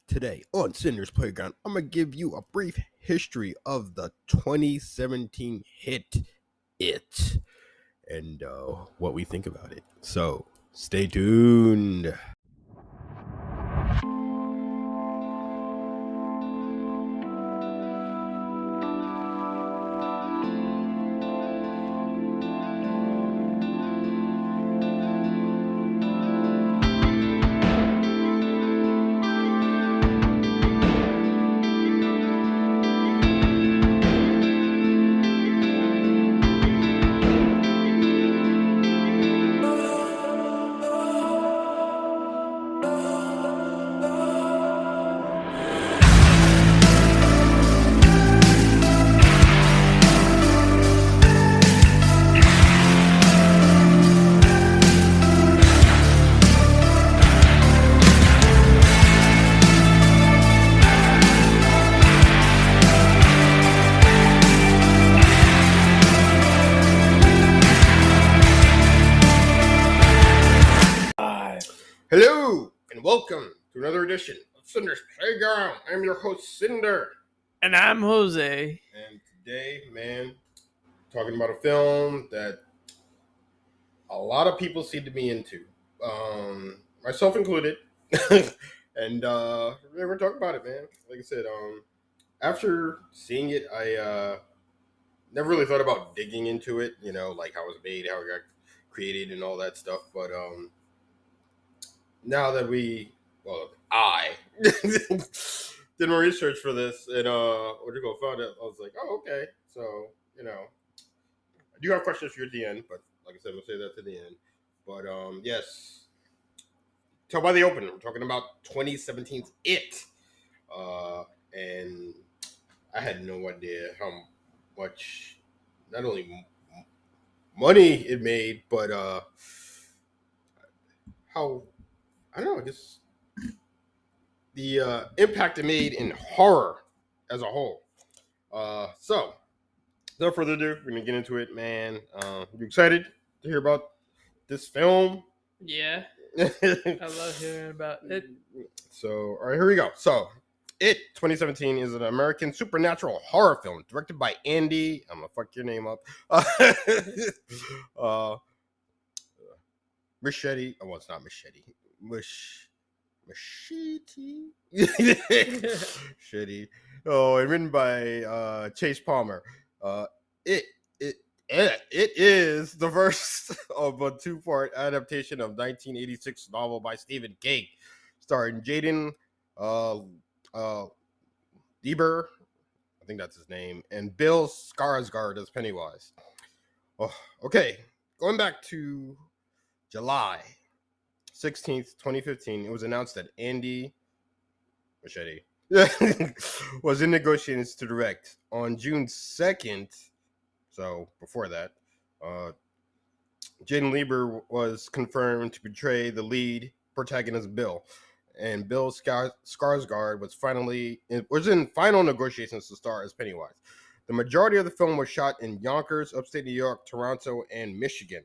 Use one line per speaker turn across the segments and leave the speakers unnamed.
Today on Sinder's Playground, I'm going to give you a brief history of the 2017 hit It and what we think about it. So, stay tuned. Hello, and welcome to another edition of Cinder's Playground. I'm your host, Sinder.
And I'm Jose.
And today, man, talking about a film that a lot of people seem to be into, myself included. And we're going to talk about it, man. Like I said, after seeing it, I never really thought about digging into it, like how it was made, how it got created, and all that stuff. But now that I did more research for this and found it, I was like, oh, okay. So, I do have questions for you at the end, but like I said, we'll say that to the end. But yes. Tell by the opener, we're talking about 2017's It. And I had no idea how much not only money it made, but how, I don't know, I guess the impact it made in horror as a whole. So, without further ado, we're going to get into it, man. You excited to hear about this film?
Yeah. I love hearing about it.
So, all right, here we go. So, It 2017 is an American supernatural horror film directed by Andy. I'm going to fuck your name up. Machete. Oh, well, it's not Machete. Machete. Shitty. Oh, and written by Chase Palmer. It is the first of a two-part adaptation of 1986 novel by Stephen King, starring Jaden Lieber, I think that's his name, and Bill Skarsgård as Pennywise. Oh, okay, going back to July 16th, 2015, it was announced that Andy Machete was in negotiations to direct. On June 2nd, so before that, Jaden Lieber was confirmed to portray the lead protagonist Bill, and Bill Skarsgård was in final negotiations to star as Pennywise. The majority of the film was shot in Yonkers, upstate New York, Toronto, and Michigan.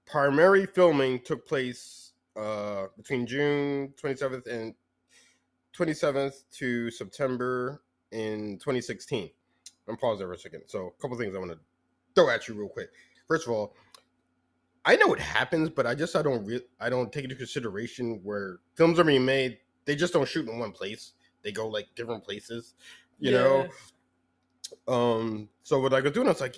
Primary filming took place between June 27th to September in 2016. I'm pause there for a second. So a couple things I want to throw at you real quick. First of all, I know it happens, but I don't take into consideration where films are being made. They just don't shoot in one place. They go like different places, you know. So what I go doing, I was like,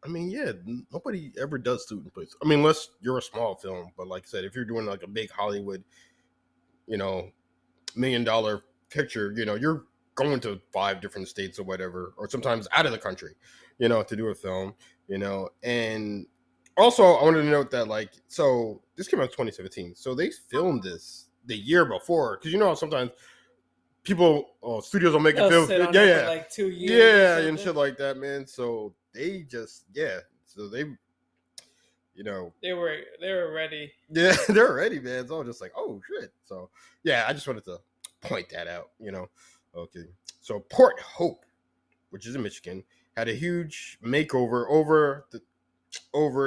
nobody ever does shoot in places. I mean, unless you're a small film, but like I said, if you're doing like a big Hollywood, $1 million picture, you're going to 5 different states or whatever, or sometimes out of the country, to do a film, and also I wanted to note that so this came out in 2017, so they filmed this the year before, because sometimes studios will make a film,
for like 2 years,
and shit like that, man. So they just, so they
were ready.
Yeah, they're ready, man. So I'm just like, oh shit. So yeah, I just wanted to point that out, Okay. So Port Hope, which is in Michigan, had a huge makeover over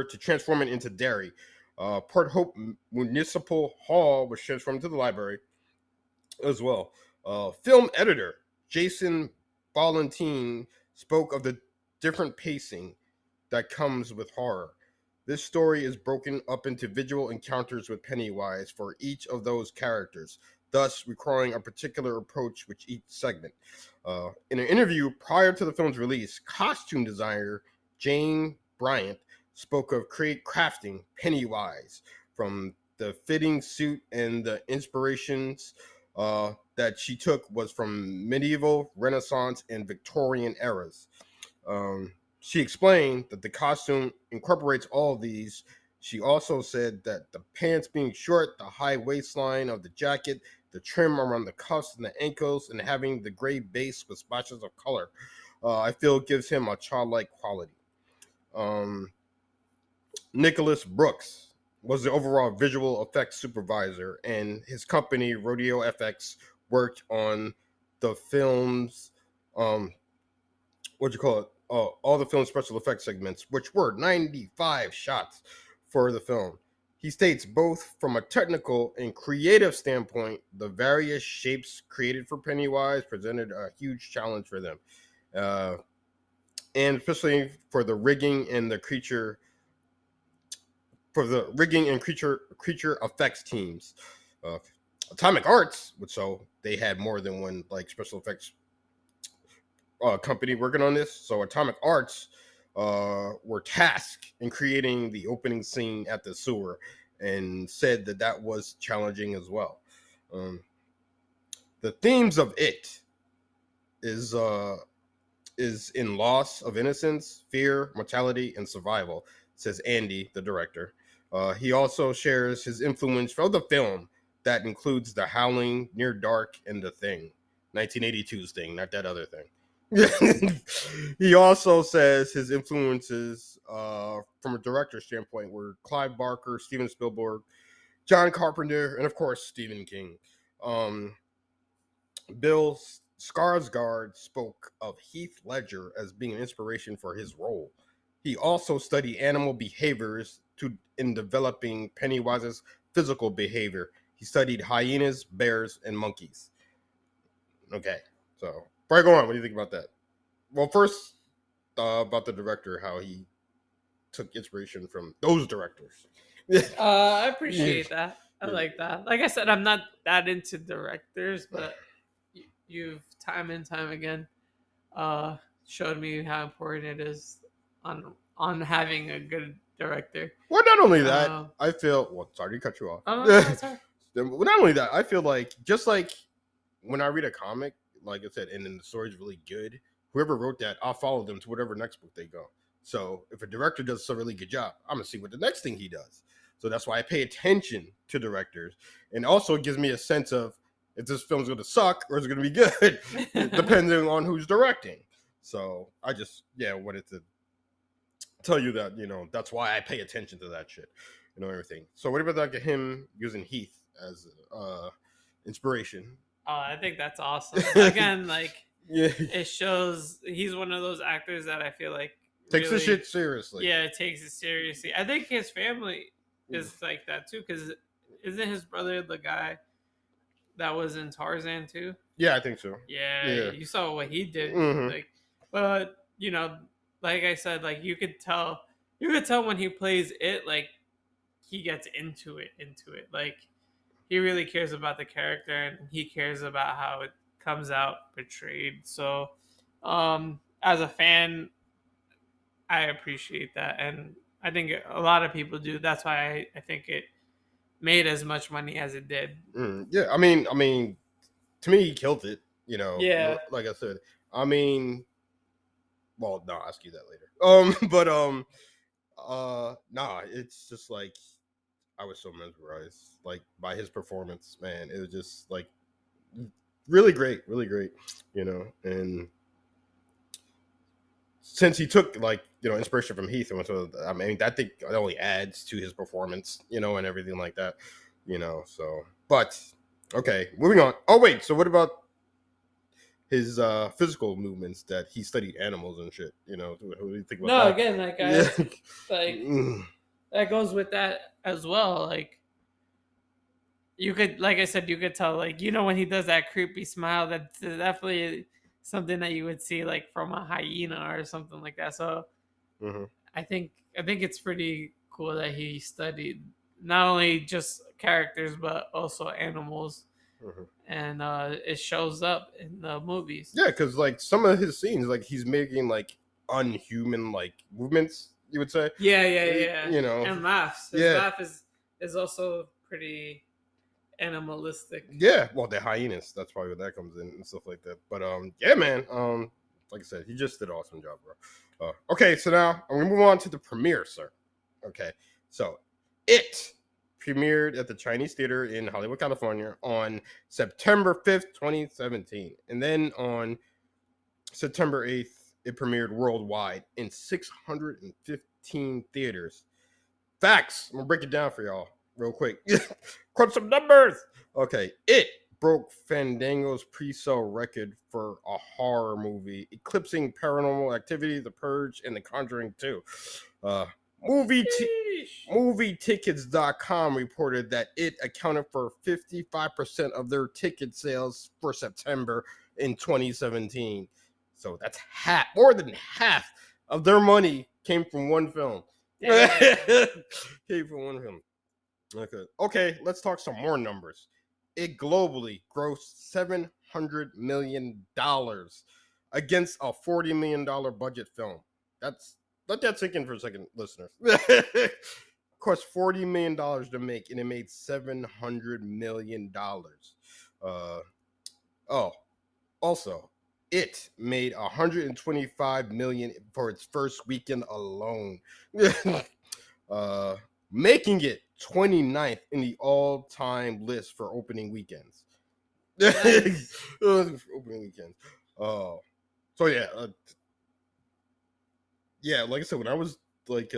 to transform it into Derry. Port Hope Municipal Hall was transformed to the library as well. Film editor Jason Valentine spoke of the different pacing that comes with horror. This story is broken up into visual encounters with Pennywise for each of those characters, thus requiring a particular approach with each segment. In an interview prior to the film's release, costume designer Jane Bryant spoke of crafting Pennywise from the fitting suit, and the inspirations that she took was from medieval, Renaissance, and Victorian eras. She explained that the costume incorporates all of these. She also said that the pants being short, the high waistline of the jacket, the trim around the cuffs and the ankles, and having the gray base with splashes of color, I feel gives him a childlike quality. Um, Nicholas Brooks was the overall visual effects supervisor, and his company, Rodeo FX, worked on the film's what you call it, all the film special effects segments, which were 95 shots for the film. He states both from a technical and creative standpoint, the various shapes created for Pennywise presented a huge challenge for them, uh, and especially for the rigging and the creature creature effects teams. Uh, Atomic Arts, which so they had more than one like special effects company working on this. So Atomic Arts were tasked in creating the opening scene at the sewer, and said that that was challenging as well. Um, the themes of it is uh, is in loss of innocence, fear, mortality, and survival, says Andy, the director. He also shares his influence from the film that includes The Howling, Near Dark, and The Thing. 1982's Thing, not that other thing. He also says his influences from a director standpoint were Clive Barker, Steven Spielberg, John Carpenter, and of course Stephen King. Um, Bill Skarsgård spoke of Heath Ledger as being an inspiration for his role. He also studied animal behaviors in developing Pennywise's physical behavior. He studied hyenas, bears, and monkeys. Okay, so before I go on, what do you think about that? Well, first about the director, how he took inspiration from those directors.
I appreciate that. I like that. Like I said, I'm not that into directors, but you've time and time again showed me how important it is on having a good director.
Well, not only that, I feel. Well, sorry to cut you off.
Sorry.
Well, not only that, I feel like just like when I read a comic, like I said, and then the story's really good, whoever wrote that, I'll follow them to whatever next book they go. So if a director does a really good job, I'm gonna see what the next thing he does. So that's why I pay attention to directors, and also it gives me a sense of if this film's gonna suck or is it gonna be good, depending on who's directing. So I just wanted to tell you that that's why I pay attention to that shit, everything. So what about like him using Heath as inspiration?
Oh, I think that's awesome. Again, like
Yeah,
it shows he's one of those actors that I feel like
takes the
really,
shit seriously.
yeah, it takes it seriously. I think his family is like that too, because isn't his brother the guy that was in Tarzan too?
Yeah, I think so.
Yeah, you saw what he did.
Mhm.
Like, but like I said, like you could tell when he plays it, like he gets into it, like he really cares about the character and he cares about how it comes out portrayed. So, as a fan, I appreciate that, and I think a lot of people do. That's why I think it made as much money as it did.
Yeah, I mean, to me, he killed it.
Yeah.
Like I said, I mean, well, no, I'll ask you that later. But nah, it's just like I was so mesmerized, like by his performance. Man, it was just like really great, really great. And since he took like inspiration from Heath, and so I mean, I think it only adds to his performance, and everything like that. So but okay, moving on. Oh wait, so what about his physical movements that he studied animals and shit? What do you think about
No,
that?
again, like
Yeah.
like that goes with that. as well. Like you could, like I said, you could tell, like, when he does that creepy smile, that's definitely something that you would see like from a hyena or something like that. So
Hmm.
I think it's pretty cool that he studied not only just characters but also animals,
Hmm.
and it shows up in the movies.
Yeah, because like some of his scenes, like he's making like unhuman like movements. You would say,
Yeah, yeah, yeah,
you know,
and laughs. His
yeah,
laugh is also pretty animalistic.
yeah. Well, the hyenas. That's probably where that comes in and stuff like that. But yeah, man. Like I said, he just did an awesome job, bro. Okay, so now I'm gonna move on to the premiere, sir. Okay, so it premiered at the Chinese Theater in Hollywood, California on September 5th, 2017. And then on September 8th, it premiered worldwide in 615 theaters. Facts. I'm going to break it down for y'all real quick. Crunch some numbers. Okay, it broke Fandango's pre-sale record for a horror movie, eclipsing Paranormal Activity, The Purge, and The Conjuring 2. Uh, movie t- MovieTickets.com reported that it accounted for 55% of their ticket sales for September in 2017. So that's more than half of their money came from one film.
Damn.
Came from one film. Okay, let's talk some more numbers. It globally grossed $700 million against a $40 million budget film. Let that sink in for a second, listeners. Cost $40 million to make, and it made $700 million. Oh, also, it made $125 million for its first weekend alone. uh, Making it 29th in the all-time list for opening weekends.
Nice.
Opening weekends. So yeah, like I said, when I was like,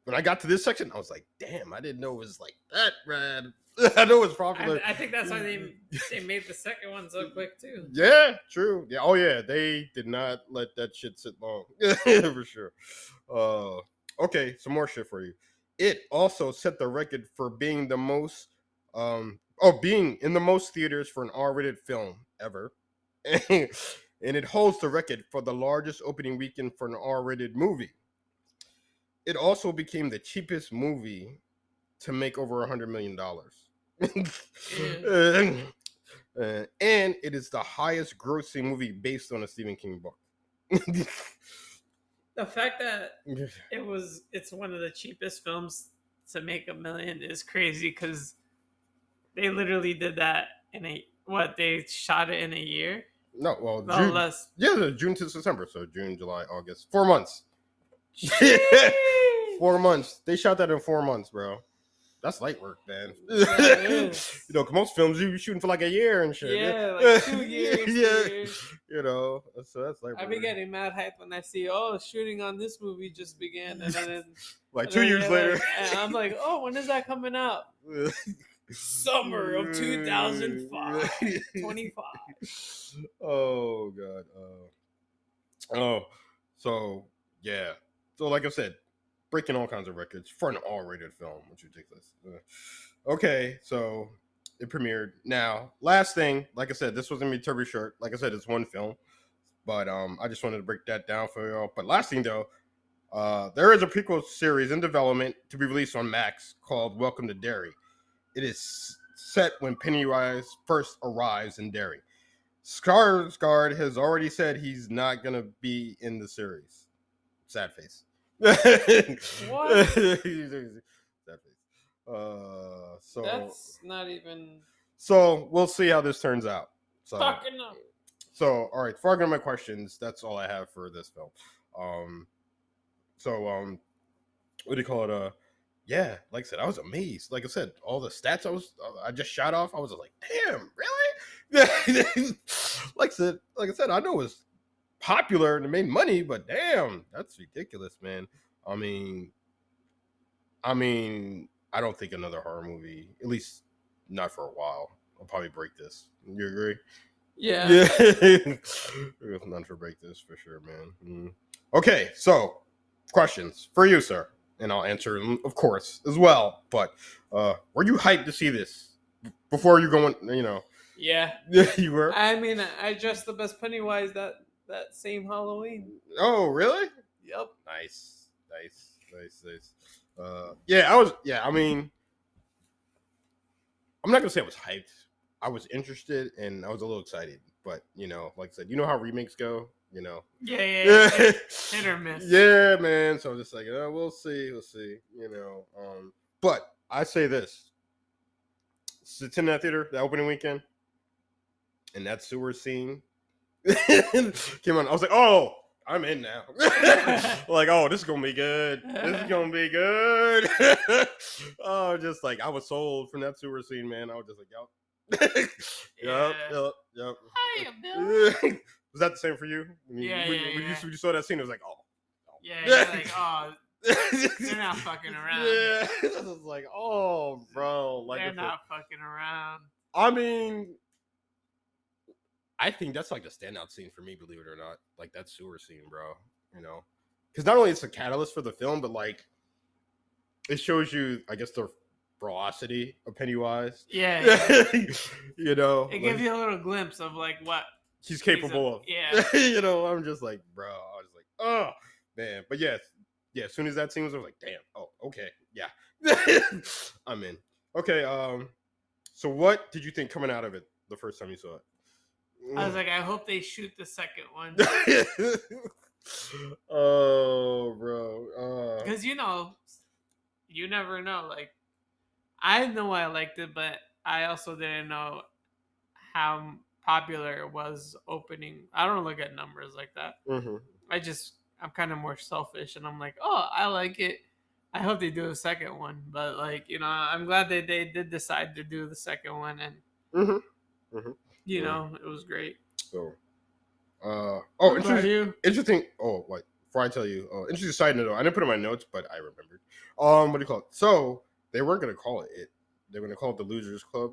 when I got to this section, I was like, damn, I didn't know it was like that, man. I know it's popular.
I think that's why they made the second one so quick too.
Yeah, true. Yeah, oh yeah, they did not let that shit sit long for sure. Okay, some more shit for you. It also set the record for being the most, being in the most theaters for an R-rated film ever, and it holds the record for the largest opening weekend for an R-rated movie. It also became the cheapest movie to make over $100 million.
Yeah.
And it is the highest grossing movie based on a Stephen King book.
The fact that it's one of the cheapest films to make $1 million is crazy because they literally did that in they shot it in a year.
No, well,
No
June.
less.
Yeah, June to September. So June, July, August. 4 months.
Sheesh.
4 months. They shot that in 4 months, bro. That's light work, man.
That is.
Most films you shooting for like a year and shit.
Yeah, like 2 years.
Yeah.
2 years.
So that's light work.
I've been getting mad hype when I see, shooting on this movie just began, and then
like 2 years later.
and I'm like, when is that coming out? Summer of 2005, 25.
Oh god. So yeah. So like I said, breaking all kinds of records for an R-rated film, which is ridiculous. Okay, so it premiered. Now, last thing, like I said, this was gonna be terribly short. Like I said, it's one film, but I just wanted to break that down for y'all. But last thing though, there is a prequel series in development to be released on Max called Welcome to Derry. It is set when Pennywise first arrives in Derry. Skarsgård has already said he's not gonna be in the series. Sad face.
What?
Sad face. So
That's not even
so we'll see how this turns out.
fucking up.
So all right, before I go to my questions, that's all I have for this film. What do you call it? Yeah, like I said, I was amazed. Like I said, all the stats I just shot off, I was like, damn, really? like I said, I know it's popular and it made money, but damn, that's ridiculous, man. I mean, I don't think another horror movie, at least not for a while, will probably break this. You agree?
Yeah.
None for break this for sure, man. Okay, so questions for you, sir. and I'll answer them, of course, as well. But were you hyped to see this before you going?
Yeah.
You were.
I mean, I dressed up as Pennywise that same Halloween.
Oh, really?
Yep.
Nice, nice, nice, nice. Yeah, I was. Yeah, I mean, I'm not gonna say I was hyped. I was interested and I was a little excited, but like I said, you know how remakes go.
Yeah. Hit or miss.
Yeah, man. So I'm just like, we'll see, we'll see. But I say this: it's in that theater, the opening weekend, and that sewer scene came on. I was like, oh, I'm in now. Like, oh, this is gonna be good. This is gonna be good. Oh, just like I was sold from that sewer scene, man. I was just like, yup. Yep.
Hiya, Bill.
Was that the same for you? When
Yeah.
you saw that scene, it was like, oh.
Yeah, you're like, oh, they're not fucking around.
Yeah, I was like, oh, bro, like
they're not fucking around.
I mean, I think that's like the standout scene for me, believe it or not. Like that sewer scene, bro. Because not only it's a catalyst for the film, but like it shows you, I guess, the ferocity of Pennywise.
Yeah. It gives you a little glimpse of like what
he's capable of.
Yeah.
I'm just like, bro. I was like, oh man. But yeah. As soon as that scene was, I was like, damn. Oh, okay, yeah. I'm in. Okay. So what did you think coming out of it the first time you saw it?
I was like, I hope they shoot the second one.
Oh, bro.
Because you never know. Like, I know I liked it, but I also didn't know how popular it was opening. I don't look at numbers like that.
Mm-hmm.
I'm kind of more selfish, and I'm like, oh, I like it. I hope they do a second one. But like, I'm glad they did decide to do the second one, and it was great.
So, interesting. Oh, what? Before I tell you, interesting side note. I didn't put it in my notes, but I remembered. What do you call it? So they weren't gonna call it it. They were gonna call it the Losers Club.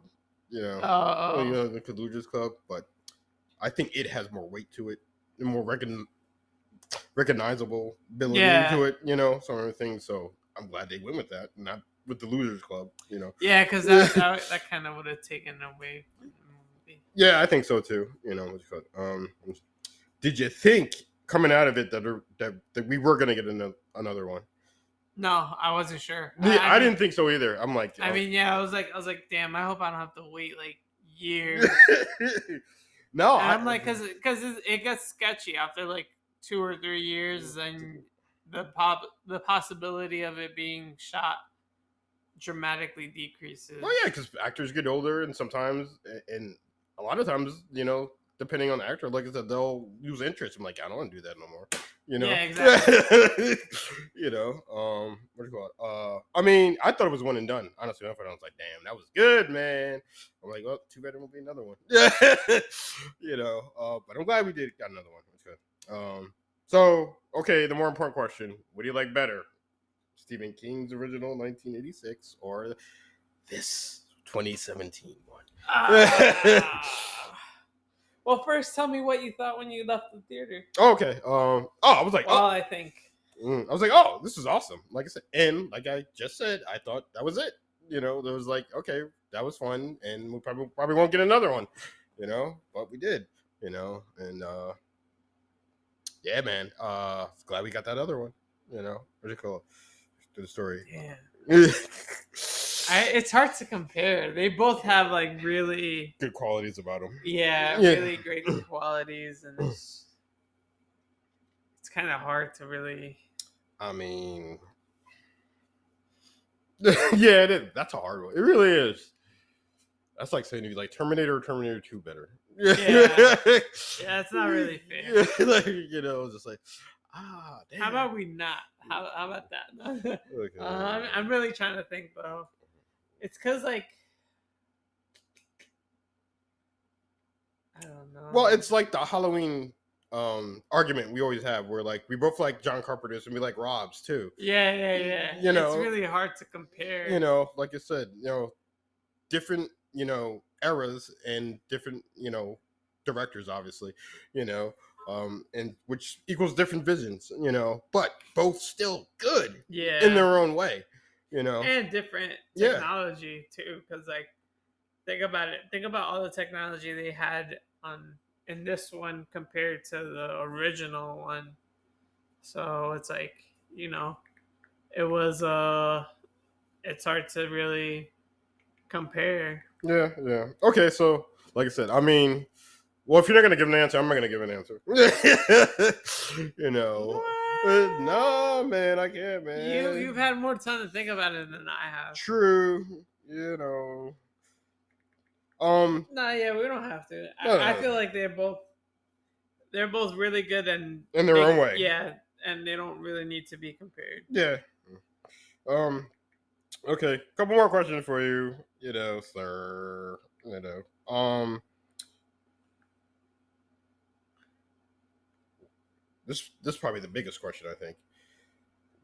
The Losers Club. But I think it has more weight to it, and more recognizable ability to it. Some other things. So I'm glad they went with that, not with the Losers Club.
Yeah, because that kind of would have taken away from the movie.
Yeah, I think so too. Did you think coming out of it that we were gonna get another one?
No, I wasn't sure.
I didn't think so either. I'm like,
I was like, damn, I hope I don't have to wait like years.
No,
and I'm like, because it gets sketchy after like 2 or 3 years, and the possibility of it being shot dramatically decreases.
Well, yeah, because actors get older, and sometimes, and a lot of times, depending on the actor, like I said, they'll lose interest. I'm like, I don't want to do that no more.
Yeah, exactly.
What do you call it? I mean, I thought it was one and done. Honestly, I was like, damn, that was good, man. I'm like, well, too bad there won't be another one. But I'm glad we got another one. It's good. So, okay, the more important question: what do you like better, Stephen King's original 1986 or this 2017 one?
Well, first, tell me what you thought when you left the theater.
Okay. I was like,
I think.
I was like, oh, this is awesome. Like I said, and like I just said, I thought that was it. There was like, okay, that was fun, and we probably won't get another one. But we did. And yeah, man. Glad we got that other one. What do you call it? To the story.
Yeah. It's hard to compare. They both have like really
good qualities about them.
Yeah, really great qualities, and it's kind of hard to really.
I mean, yeah, it is. That's a hard one. It really is. That's like saying, like Terminator or Terminator 2 better.
Yeah, it's not really fair.
Just like, damn.
How about we not? How about that? Okay. I'm really trying to think though. It's because like I don't know.
Well, it's like the Halloween argument we always have, where like we both like John Carpenter's and we like Rob's too.
Yeah. It's really hard to compare.
Like I said, different eras and different directors, obviously. and which equals different visions, but both still good in
Yeah,
their own way, you know.
and different
Yeah,
technology too, because like think about it. Think about all the technology they had on in this one compared to the original one. So it's like it was it's hard to really compare.
yeah, yeah. Okay, so like I said, I mean, well, if you're not gonna give an answer, I'm not gonna give an answer. you know,
What?
no, man, I can't,
You've
man.
had more time to think about it than I have.
True, you know. Um,
No, yeah, we don't have to.
no,
I
no,
feel like they're both really good and
in their own
they
way.
yeah, and they don't really need to be compared.
Yeah. Um. Okay. Couple more questions for you. Sir. This is probably the biggest question, I think.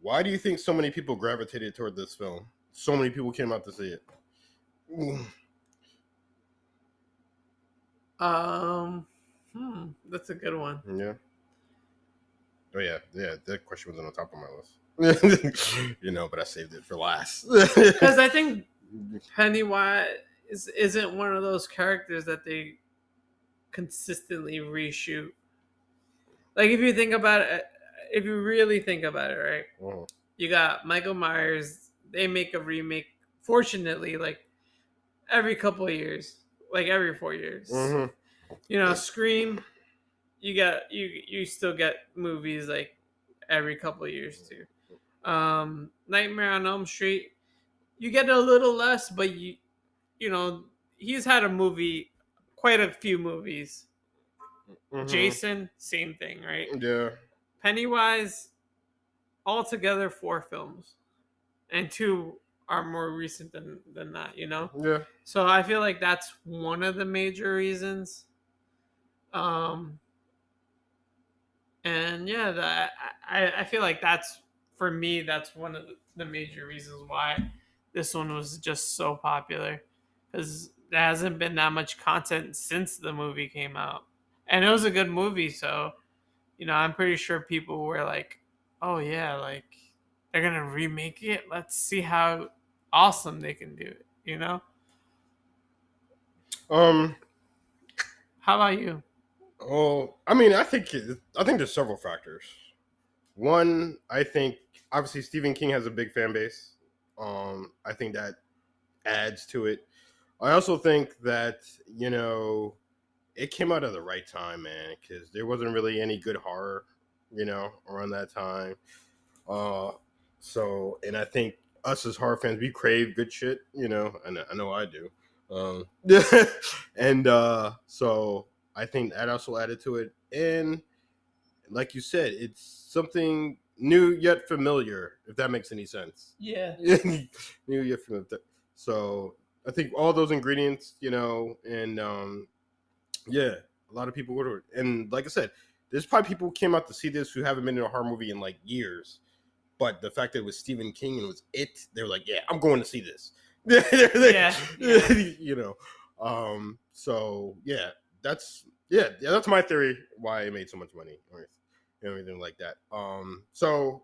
Why do you think so many people gravitated toward this film? So many people came out to see it.
Um, that's a good one.
Yeah. Oh yeah, yeah. That question was on the top of my list. But I saved it for last.
Because I think Pennywise isn't one of those characters that they consistently reshoot. Like if you think about it, if you really think about it, right?
Mhm.
You got Michael Myers. They make a remake. Fortunately, like every couple of years, like every 4 years.
Mhm.
Scream. You still get movies like every couple of years too. Nightmare on Elm Street. You get a little less, but you know he's had quite a few movies.
Mhm.
Jason, same thing, right?
Yeah.
Pennywise, altogether 4 films, and 2 are more recent than that.
Yeah.
So I feel like that's one of the major reasons. Um, and yeah, I feel like that's for me. That's one of the major reasons why this one was just so popular, because there hasn't been that much content since the movie came out, and it was a good movie. So I'm pretty sure people were like, "Oh yeah, like they're gonna remake it. Let's see how awesome they can do it."
Um.
How about you?
Oh, I mean, I think there's several factors. One, I think obviously Stephen King has a big fan base. I think that adds to it. I also think that it came out at the right time, man, because there wasn't really any good horror, around that time. Uh, and I think us as horror fans, we crave good shit, and I know I do. Um, and so I think that also added to it. And like you said, it's something new yet familiar, if that makes any sense.
Yeah.
New yet familiar. So I think all those ingredients, and yeah, a lot of people go to it. And like I said, there's probably people who came out to see this who haven't been in a horror movie in like years. But the fact that it was Stephen King and it was they were like, yeah, I'm going to see this.
Yeah, yeah.
you know. So yeah, that's my theory why it made so much money or anything like that. So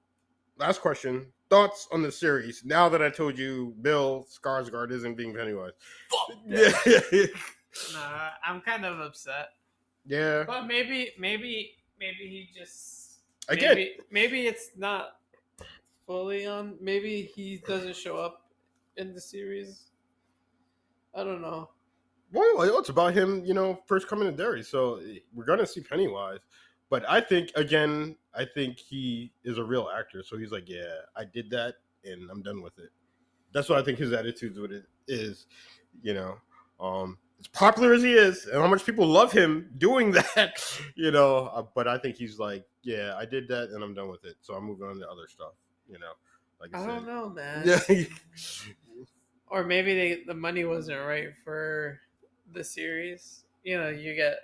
last question. Thoughts on the series now that I told you Bill Skarsgård isn't being Pennywise?
Fuck
Yeah.
that. Nah, I'm kind of upset.
Yeah.
But maybe he just
Again,
maybe it's not fully on. Maybe he doesn't show up in the series. I don't know.
well, it's about him, first coming to Derry. So we're gonna see Pennywise. But I think he is a real actor. So he's like, yeah, I did that, and I'm done with it. That's what I think his attitude with it is. You know, as popular as he is, and how much people love him doing that. But I think he's like, yeah, I did that, and I'm done with it. So I'm moving on to other stuff. Like I
I don't
said,
know, man.
yeah,
Or maybe the money wasn't right for the series. You get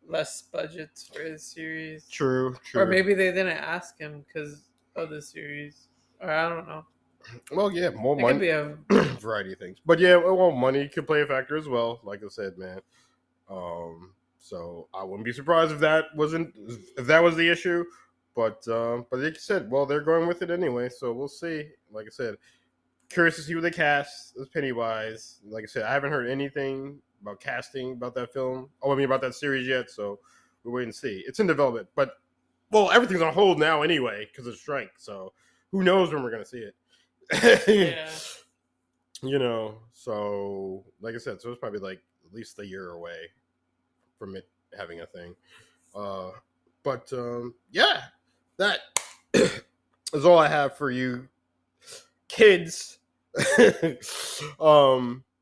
less budgets for the series,
true,
or
true.
maybe they didn't ask him because of the series, or I don't know.
Well, yeah, more
It could
money,
be a
variety of things. But yeah, well, money could play a factor as well. Like I said, man. Um, So I wouldn't be surprised if that was the issue. But like you said, well, they're going with it anyway, so we'll see. Like I said, curious to see what they cast as Pennywise. Like I said, I haven't heard anything about casting about that film. Oh, I mean about that series yet. So we'll wait and see. It's in development, but well, everything's on hold now anyway because of strike. So who knows when we're gonna see it?
Yeah.
So like I said, so it's probably like at least a year away from it having a thing. Uh, but yeah, that is all I have for you kids.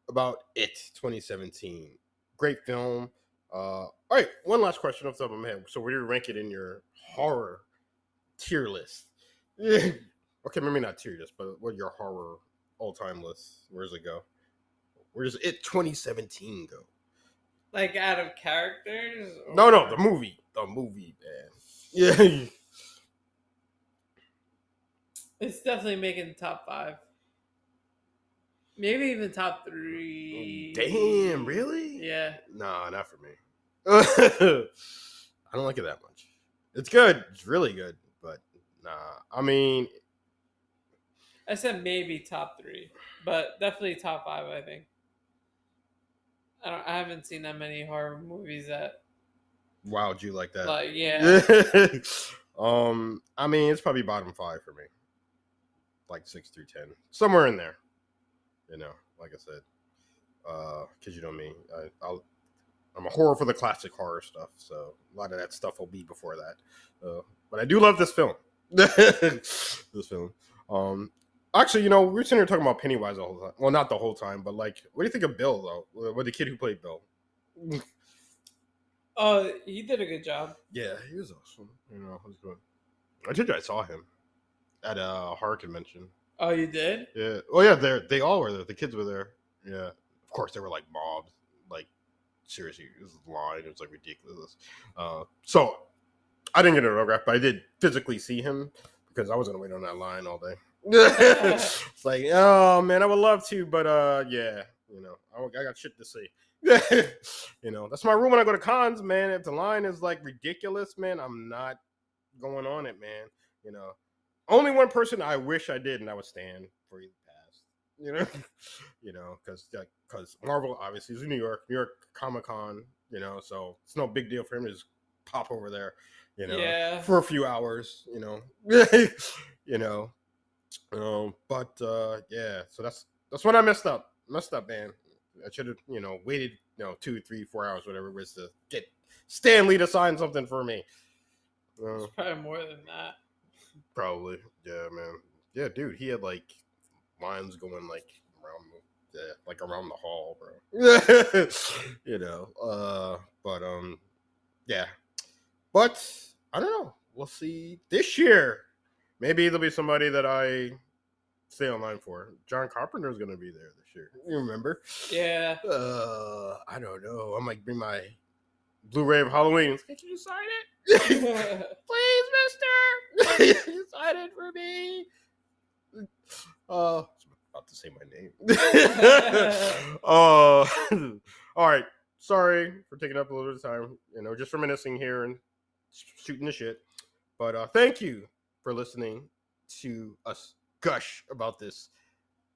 About it 2017. Great film. All right, one last question off the top of my head. So where do you rank it in your horror tier list? Okay, maybe not tier list, but what your horror all-time list? Where does it go? Where does it 2017 go?
Like out of characters?
No, the movie. The movie, man. Yeah.
It's definitely making the top 5. Maybe even top 3.
Damn, really?
Yeah.
Nah, not for me. I don't like it that much. It's good. It's really good, but nah. I mean,
I said maybe top 3, but definitely top 5, I think. I haven't seen that many horror movies that
wowed you like that.
like yeah.
I mean, it's probably bottom 5 for me. Like 6 through 10. Somewhere in there. Like I said. Because you know me. I'm a horror for the classic horror stuff, so a lot of that stuff will be before that. But I do love this film. This film. Actually, we were sitting here talking about Pennywise the whole time. Well, not the whole time, but like, what do you think of Bill though? With the kid who played Bill?
Oh, he did a good job.
Yeah, he was awesome. It was good. I told you I saw him at a horror convention.
Oh, you did?
Yeah. Oh yeah, they all were there. The kids were there. Yeah. Of course, they were like mobs. Like seriously, it was a line. It was like ridiculous. So I didn't get an autograph, but I did physically see him because I was gonna wait on that line all day. It's like, oh man, I would love to, but yeah, I got shit to see. That's my rule when I go to cons, man. If the line is like ridiculous, man, I'm not going on it, man. Only one person I wish I did, and I would stand for the past. Because Marvel obviously is in New York Comic Con, so it's no big deal for him to just pop over there,
Yeah.
for a few hours, But yeah, so that's when I messed up, man. I should have, waited, 2, 3, 4 hours, whatever it was, to get Stan Lee to sign something for me.
It's probably more than that.
Probably, yeah, man. Yeah, dude, he had like lines going like around the hall, bro. Yeah. But I don't know. We'll see this year. Maybe there'll be somebody that I stay online for. John Carpenter's gonna be there this year. You remember?
Yeah.
I don't know. I might bring my Blu-ray of Halloween. Can you sign it? Please, mister. Sign it for me. I was about to say my name. All right. Sorry for taking up a little bit of time. Just reminiscing here and shooting the shit. But thank you for listening to us gush about this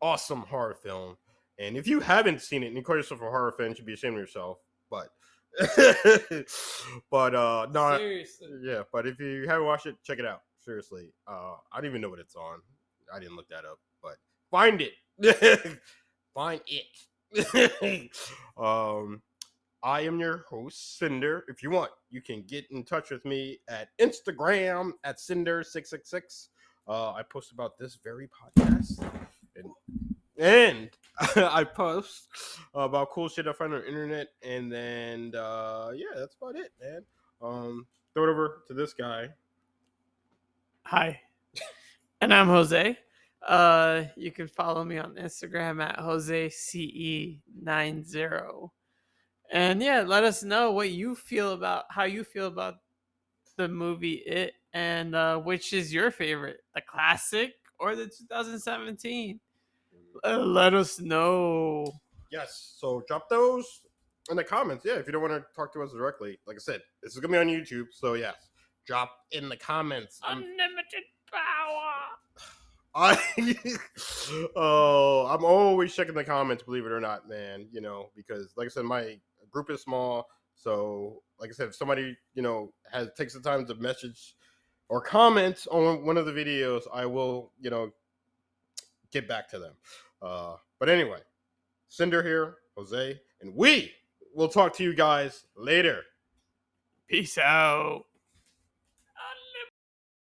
awesome horror film. And if you haven't seen it and you call yourself a horror fan, you should be ashamed of yourself. But no,
seriously.
Yeah, but if you haven't watched it, check it out. Seriously. I don't even know what it's on. I didn't look that up, but find it. Find it. I am your host, Sinder. If you want, you can get in touch with me at Instagram at Sinder666. I post about this very podcast. And I post about cool shit I find on the internet. And then, yeah, that's about it, man. Throw it over to this guy.
Hi. And I'm Jose. You can follow me on Instagram at JoseCE90. And yeah, let us know how you feel about the movie It, and which is your favorite, the classic or the 2017. Let us know.
Yes, so drop those in the comments. Yeah, if you don't want to talk to us directly, like I said, this is gonna be on YouTube. So yes, drop in the comments.
Unlimited power.
I I'm always checking the comments, believe it or not, man. Because like I said, my group is small. So like I said, if somebody has takes the time to message or comment on one of the videos, I will get back to them. But anyway, Cinder here, Jose, and we will talk to you guys later.
Peace out.